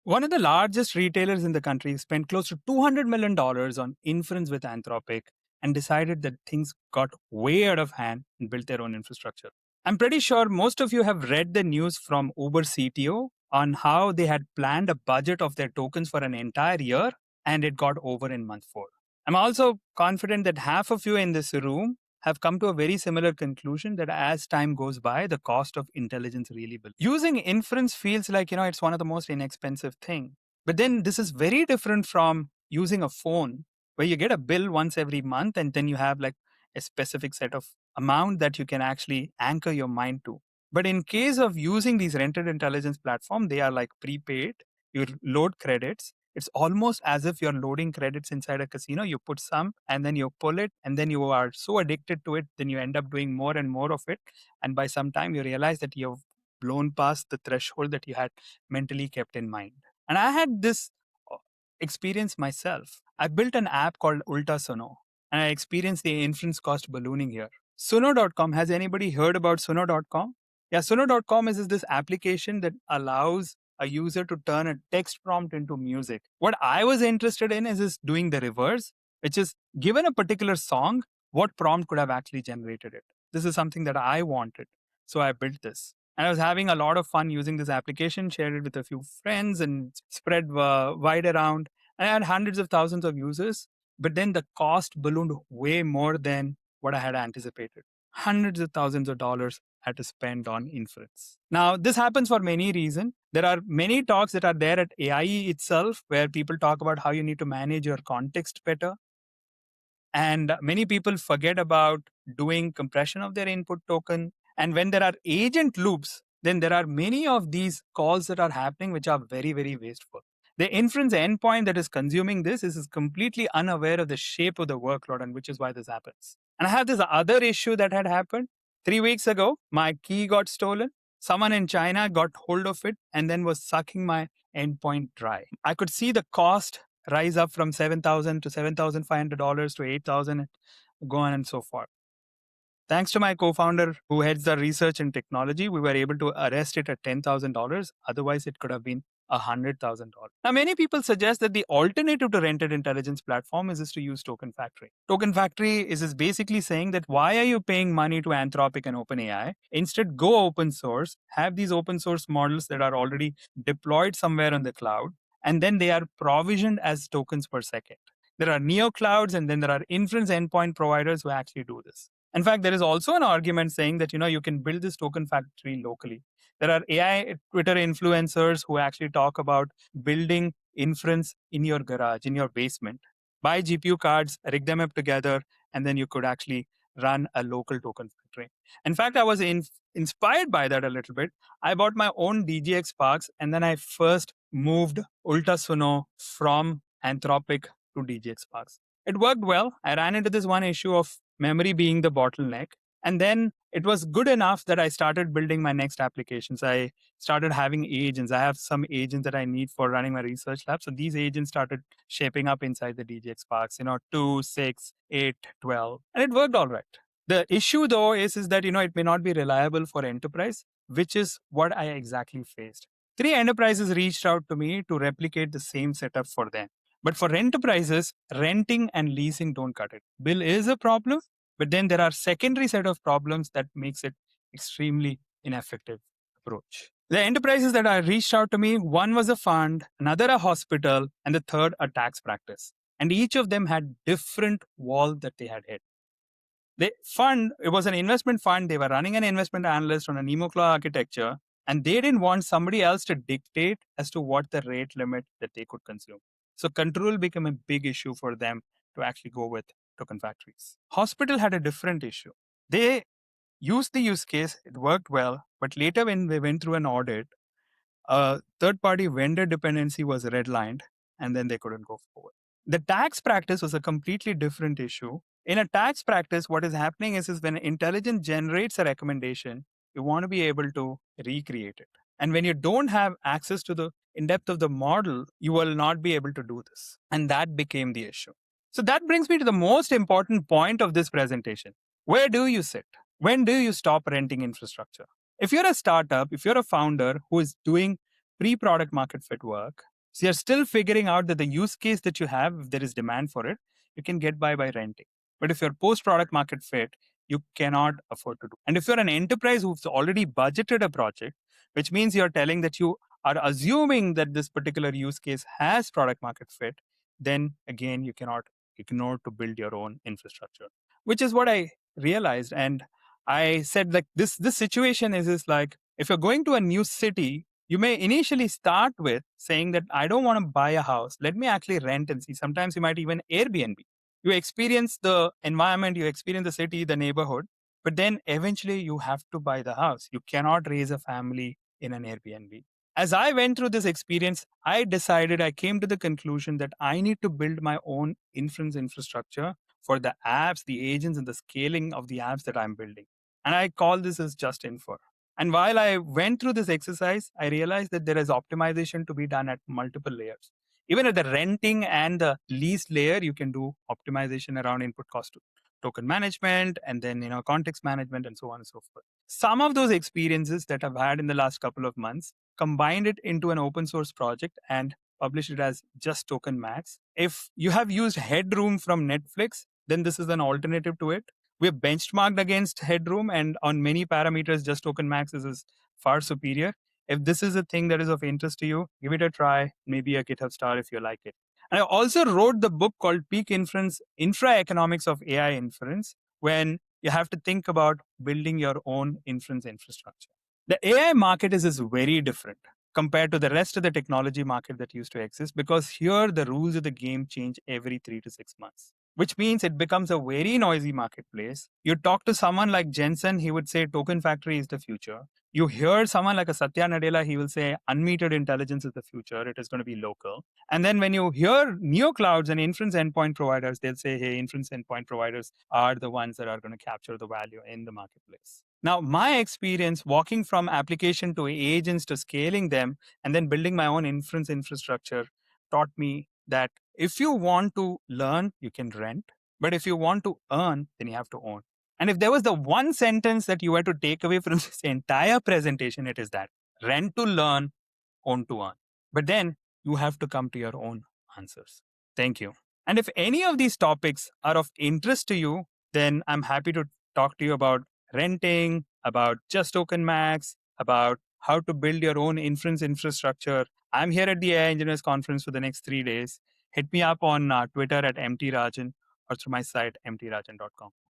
One of the largest retailers in the country spent close to $200 million on inference with Anthropic and decided that things got way out of hand and built their own infrastructure. I'm pretty sure most of you have read the news from Uber CTO on how they had planned a budget of their tokens for an entire year and it got over in month 4. I'm also confident that half of you in this room have come to a very similar conclusion that as time goes by, the cost of intelligence really will. Using inference feels like, it's one of the most inexpensive thing. But then this is very different from using a phone where you get a bill once every month and then you have like a specific set of amount that you can actually anchor your mind to. But in case of using these rented intelligence platform, they are like prepaid. You load credits. It's almost as if you're loading credits inside a casino. You put some and then you pull it, and then you are so addicted to it, then you end up doing more and more of it. And by some time, you realize that you've blown past the threshold that you had mentally kept in mind. And I had this experience myself. I built an app called Ulta Suno, and I experienced the inference cost ballooning here. Suno.com, has anybody heard about Suno.com? Yeah, Suno.com is this application that allows a user to turn a text prompt into music. What I was interested in is doing the reverse, which is given a particular song, what prompt could have actually generated it? This is something that I wanted. So I built this. And I was having a lot of fun using this application, shared it with a few friends and spread wide around. And I had hundreds of thousands of users. But then the cost ballooned way more than what I had anticipated. Hundreds of thousands of dollars had to spend on inference. Now, this happens for many reasons. There are many talks that are there at AIE itself where people talk about how you need to manage your context better. And many people forget about doing compression of their input token. And when there are agent loops, then there are many of these calls that are happening which are very, very wasteful. The inference endpoint that is consuming this is completely unaware of the shape of the workload, and which is why this happens. And I have this other issue that had happened 3 weeks ago. My key got stolen. Someone in China got hold of it and then was sucking my endpoint dry. I could see the cost rise up from $7,000 to $7,500 to $8,000, go on and so forth. Thanks to my co-founder who heads the research and technology, we were able to arrest it at $10,000. Otherwise, it could have been $100,000. Now, many people suggest that the alternative to rented intelligence platform is to use Token Factory. Token Factory is basically saying that why are you paying money to Anthropic and OpenAI? Instead, go open source, have these open source models that are already deployed somewhere on the cloud, and then they are provisioned as tokens per second. There are neo clouds, and then there are inference endpoint providers who actually do this. In fact, there is also an argument saying that you can build this token factory locally. There are AI Twitter influencers who actually talk about building inference in your garage, in your basement. Buy GPU cards, rig them up together, and then you could actually run a local token factory. In fact, I was inspired by that a little bit. I bought my own DGX Sparks, and then I first moved Ulta Suno from Anthropic to DGX Sparks. It worked well. I ran into this one issue of memory being the bottleneck. And then it was good enough that I started building my next applications. I started having agents. I have some agents that I need for running my research lab. So these agents started shaping up inside the DGX Sparks, 2, 6, 8, 12. And it worked all right. The issue though is that, it may not be reliable for enterprise, which is what I exactly faced. 3 enterprises reached out to me to replicate the same setup for them. But for enterprises, renting and leasing don't cut it. Bill is a problem, but then there are secondary set of problems that makes it extremely ineffective approach. The enterprises that are reached out to me, one was a fund, another a hospital, and the third a tax practice. And each of them had different wall that they had hit. The fund, it was an investment fund. They were running an investment analyst on a Nemoclaw architecture, and they didn't want somebody else to dictate as to what the rate limit that they could consume. So control became a big issue for them to actually go with token factories. Hospital had a different issue. They used the use case, it worked well, but later when they went through an audit, a third-party vendor dependency was redlined, and then they couldn't go forward. The tax practice was a completely different issue. In a tax practice, what is happening is when intelligence generates a recommendation, you want to be able to recreate it. And when you don't have access to the in-depth of the model, you will not be able to do this. And that became the issue. So that brings me to the most important point of this presentation. Where do you sit? When do you stop renting infrastructure? If you're a startup, if you're a founder who is doing pre-product market fit work, So you're still figuring out that the use case that you have, if there is demand for it, you can get by renting. But if you're post product market fit, you cannot afford to do. And if you're an enterprise who's already budgeted a project, which means you're telling that you are assuming that this particular use case has product market fit, then again, you cannot ignore to build your own infrastructure, which is what I realized. And I said, like, this situation is like, if you're going to a new city, you may initially start with saying that I don't want to buy a house. Let me actually rent and see. Sometimes you might even Airbnb. You experience the environment, you experience the city, the neighborhood, but then eventually you have to buy the house. You cannot raise a family in an Airbnb. As I went through this experience, I came to the conclusion that I need to build my own inference infrastructure for the apps, the agents, and the scaling of the apps that I'm building. And I call this as just infra. And while I went through this exercise, I realized that there is optimization to be done at multiple layers. Even at the renting and the lease layer, you can do optimization around input cost to token management and then context management and so on and so forth. Some of those experiences that I've had in the last couple of months, combined it into an open source project and published it as just token max. If you have used Headroom from Netflix, then this is an alternative to it. We're benchmarked against Headroom, and on many parameters, just token max is far superior. If this is a thing that is of interest to you, give it a try, maybe a GitHub star if you like it. And I also wrote the book called Peak Inference, Infra Economics of AI Inference, when you have to think about building your own inference infrastructure. The AI market is very different compared to the rest of the technology market that used to exist, because here the rules of the game change every 3 to 6 months, which means it becomes a very noisy marketplace. You talk to someone like Jensen, he would say token factory is the future. You hear someone like a Satya Nadella, he will say unmetered intelligence is the future. It is going to be local. And then when you hear neoclouds and inference endpoint providers, they'll say, hey, inference endpoint providers are the ones that are going to capture the value in the marketplace. Now, my experience walking from application to agents to scaling them and then building my own inference infrastructure taught me that if you want to learn, you can rent. But if you want to earn, then you have to own. And if there was the one sentence that you were to take away from this entire presentation, it is that rent to learn, own to earn. But then you have to come to your own answers. Thank you. And if any of these topics are of interest to you, then I'm happy to talk to you about renting, about just token max, about how to build your own inference infrastructure. I'm here at the AI Engineers Conference for the next 3 days. Hit me up on Twitter at mtrajan or through my site, mtrajan.com.